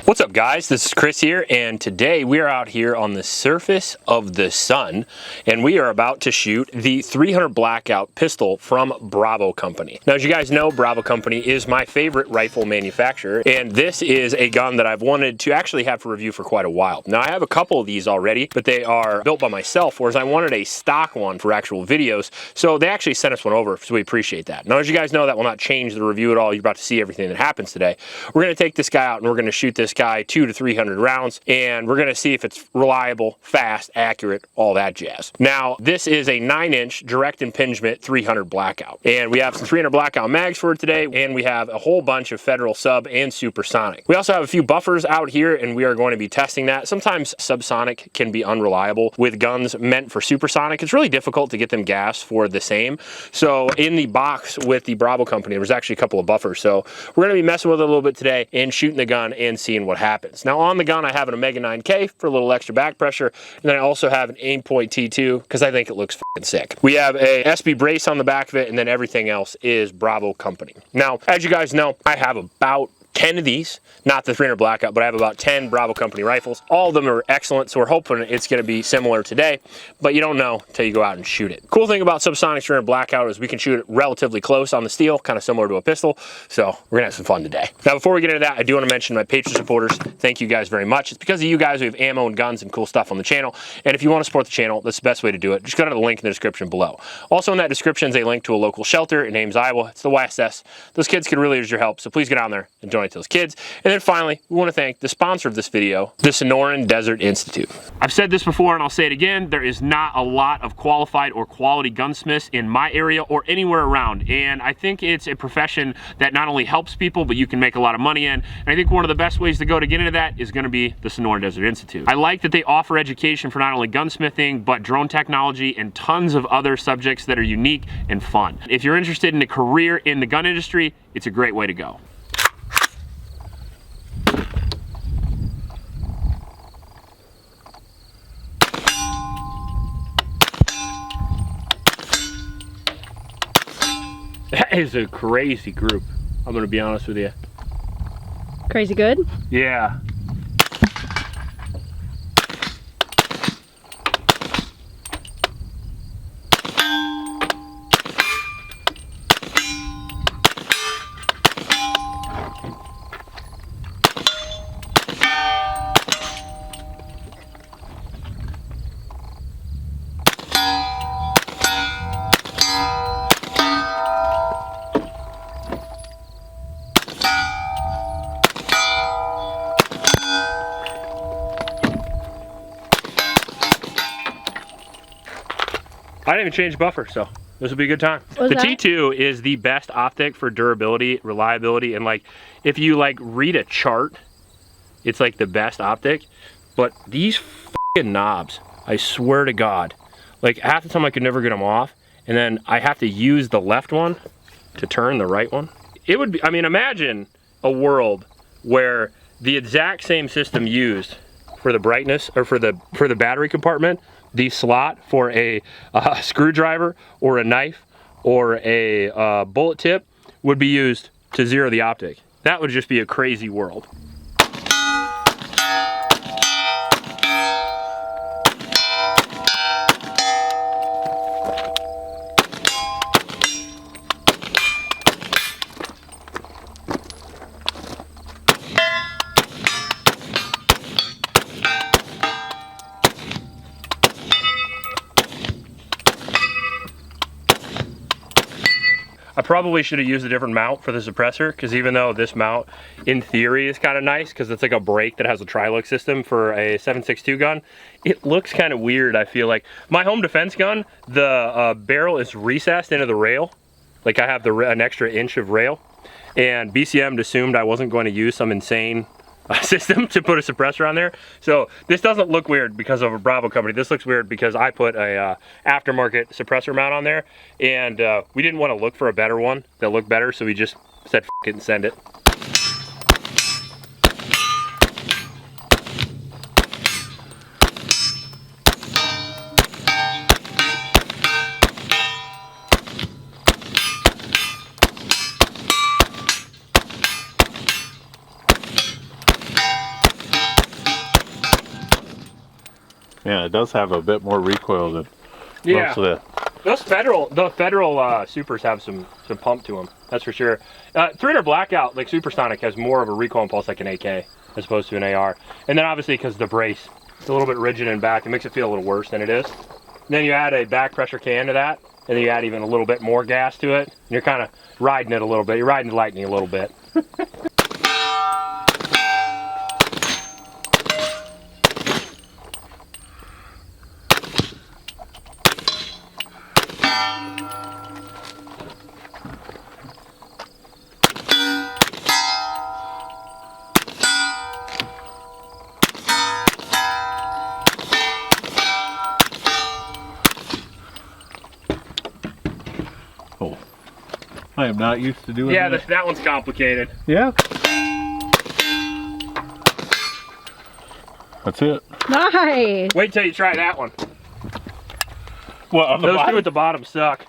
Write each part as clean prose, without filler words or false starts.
What's up, guys? This is Chris here, and today we are out here on the surface of the sun, and we are about to shoot the 300 blackout pistol from Bravo Company. Now, as you guys know, Bravo Company is my favorite rifle manufacturer, and this is a gun that I've wanted to actually have for review for quite a while. Now, I have a couple of these already, but they are built by myself, whereas I wanted a stock one for actual videos, so they actually sent us one over, so we appreciate that. Now, as you guys know, that will not change the review at all. You're about to see everything that happens today. We're going to take this guy out, and we're going to shoot this guy 200 to 300 rounds, and we're going to see if it's reliable, fast, accurate, all that jazz. Now, this is a 9-inch direct impingement 300 blackout, and we have some 300 blackout mags for it today, and we have a whole bunch of Federal sub and supersonic. We also have a few buffers out here, and we are going to be testing that. Sometimes subsonic can be unreliable with guns meant for supersonic. It's really difficult to get them gas for the same. So in the box with the Bravo Company, there's actually a couple of buffers. So we're going to be messing with it a little bit today and shooting the gun and seeing what happens. Now on the gun, I have an Omega 9K for a little extra back pressure, and then I also have an Aimpoint T2 because I think it looks fucking sick. We have a SB brace on the back of it, and then everything else is Bravo Company. Now, as you guys know, I have about 10 of these, not the 300 blackout, but I have about 10 Bravo Company rifles. All of them are excellent, so we're hoping it's going to be similar today, but you don't know until you go out and shoot it. Cool thing about subsonic 300 blackout is we can shoot it relatively close on the steel, kind of similar to a pistol, so we're gonna have some fun today. Now, before we get into that, I do want to mention my Patreon supporters. Thank you guys very much. It's because of you guys we have ammo and guns and cool stuff on the channel, and if you want to support the channel, that's the best way to do it. Just go to the link in the description below. Also in that description is a link to a local shelter in Ames, Iowa. It's the YSS. Those kids can really use your help, so please get down there and donate to those kids. And then finally, we want to thank the sponsor of this video, the Sonoran Desert Institute. I've said this before and I'll say it again, there is not a lot of qualified or quality gunsmiths in my area or anywhere around. And I think it's a profession that not only helps people, but you can make a lot of money in. And I think one of the best ways to go to get into that is going to be the Sonoran Desert Institute. I like that they offer education for not only gunsmithing, but drone technology and tons of other subjects that are unique and fun. If you're interested in a career in the gun industry, it's a great way to go. That is a crazy group, I'm gonna be honest with you. Crazy good? Yeah. I didn't even change buffer, so this will be a good time. The T2 is the best optic for durability, reliability, and like if you like read a chart, it's like the best optic. But these fucking knobs, I swear to God, like half the time I could never get them off, and then I have to use the left one to turn the right one. It would be, I mean, imagine a world where the exact same system used for the brightness or for the battery compartment, the slot for a screwdriver or a knife or a bullet tip would be used to zero the optic. That would just be a crazy world. I probably should have used a different mount for the suppressor, because even though this mount in theory is kind of nice because it's like a brake that has a tri-look system for a 7.62 gun, it looks kind of weird. I feel like my home defense gun, the barrel is recessed into the rail, like I have an extra inch of rail, and BCM assumed I wasn't going to use some insane system to put a suppressor on there. So this doesn't look weird because of a Bravo Company. This looks weird because I put a aftermarket suppressor mount on there, and we didn't want to look for a better one that looked better, so we just said F it and send it. Yeah, it does have a bit more recoil than most of the... The federal supers have some pump to them. That's for sure. 300 blackout, like supersonic, has more of a recoil impulse like an AK as opposed to an AR. And then obviously because the brace, it's a little bit rigid in back. It makes it feel a little worse than it is. And then you add a back pressure can to that, and then you add even a little bit more gas to it. And you're kind of riding it a little bit. You're riding the lightning a little bit. I am not used to doing Yeah, that. that one's complicated. Yeah. That's it. Nice. Wait till you try that one. What, on the Those bottom? two at the bottom suck.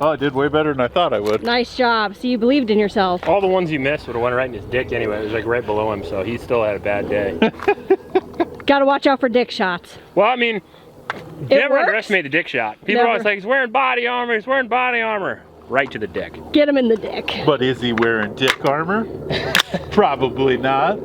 Oh, I did way better than I thought I would. Nice job. So you believed in yourself. All the ones you missed would have went right in his dick anyway. It was like right below him, so he still had a bad day. Gotta watch out for dick shots. Well, I mean, It never works? underestimate the dick shot. People are always like, he's wearing body armor, he's wearing body armor. Right to the dick. Get him in the dick. But is he wearing dick armor? Probably not.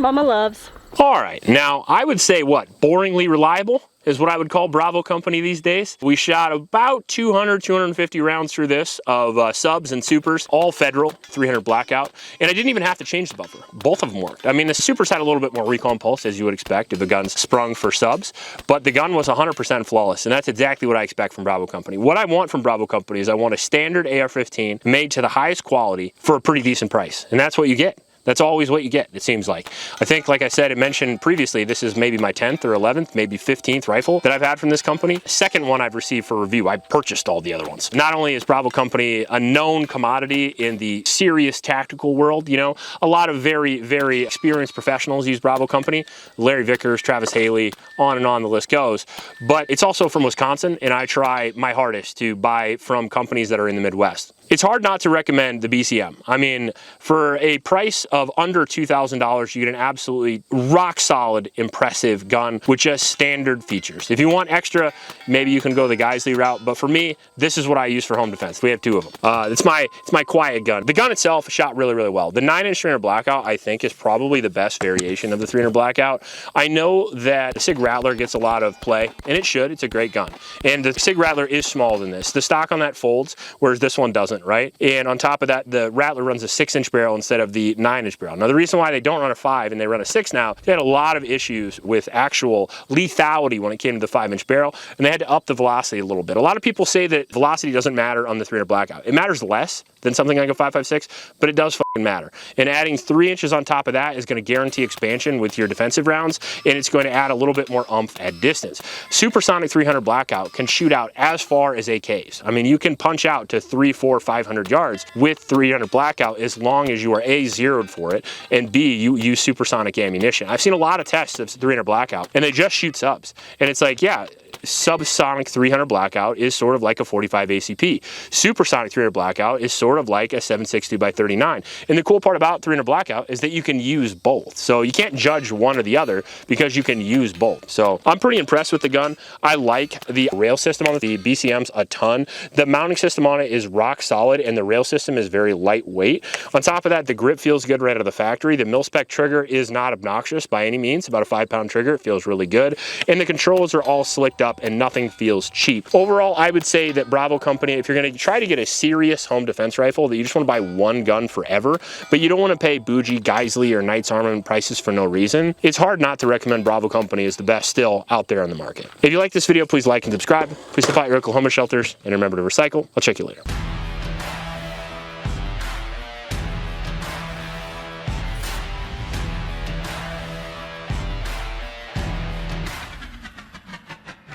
Mama loves. All right, now I would say what? Boringly reliable is what I would call Bravo Company these days. We shot about 200, 250 rounds through this of subs and supers, all federal, 300 blackout, and I didn't even have to change the buffer. Both of them worked. I mean, the supers had a little bit more recoil impulse, as you would expect if the gun's sprung for subs, but the gun was 100% flawless, and that's exactly what I expect from Bravo Company. What I want from Bravo Company is I want a standard AR-15 made to the highest quality for a pretty decent price, and that's what you get. That's always what you get, it seems like. I think, like I said, it mentioned previously, this is maybe my 10th or 11th, maybe 15th rifle that I've had from this company. Second one I've received for review. I purchased all the other ones. Not only is Bravo Company a known commodity in the serious tactical world, you know, a lot of very, very experienced professionals use Bravo Company. Larry Vickers, Travis Haley, on and on the list goes. But it's also from Wisconsin, and I try my hardest to buy from companies that are in the Midwest. It's hard not to recommend the BCM. I mean, for a price of under $2,000, you get an absolutely rock solid, impressive gun with just standard features. If you want extra, maybe you can go the Geisley route, but for me, this is what I use for home defense. We have two of them. It's my quiet gun. The gun itself shot really, really well. The 9-inch 300 blackout, I think, is probably the best variation of the 300 blackout. I know that the Sig Rattler gets a lot of play, and it should. It's a great gun. And the Sig Rattler is smaller than this. The stock on that folds, whereas this one doesn't, right? And on top of that, the Rattler runs a 6-inch barrel instead of the 9-inch barrel. Now, the reason why they don't run a 5 and they run a 6 now, they had a lot of issues with actual lethality when it came to the 5-inch barrel, and they had to up the velocity a little bit. A lot of people say that velocity doesn't matter on the 300 blackout. It matters less than something like a 5.56, but it does fucking matter. And adding 3 inches on top of that is going to guarantee expansion with your defensive rounds, and it's going to add a little bit more oomph at distance. Supersonic 300 blackout can shoot out as far as AKs. I mean, you can punch out to 300, 400, 500 yards with 300 blackout as long as you are A, zeroed for it, and B, you use supersonic ammunition. I've seen a lot of tests of 300 blackout, and they just shoot subs. And it's like, yeah, subsonic 300 blackout is sort of like a 45 ACP. Supersonic 300 blackout is sort of like a 762x39. And the cool part about 300 blackout is that you can use both. So you can't judge one or the other because you can use both. So I'm pretty impressed with the gun. I like the rail system on it. The BCM's a ton. The mounting system on it is rock solid, and the rail system is very lightweight. On top of that, the grip feels good right out of the factory. The mil-spec trigger is not obnoxious by any means. About a 5-pound trigger. It feels really good. And the controls are all slicked up and nothing feels cheap. Overall, I would say that Bravo Company, if you're going to try to get a serious home defense rifle, that you just want to buy one gun forever, but you don't want to pay bougie Geisley or Knight's Armament prices for no reason, it's hard not to recommend Bravo Company as the best still out there on the market. If you like this video, please like and subscribe. Please support your local homeless shelters, and remember to recycle. I'll check you later.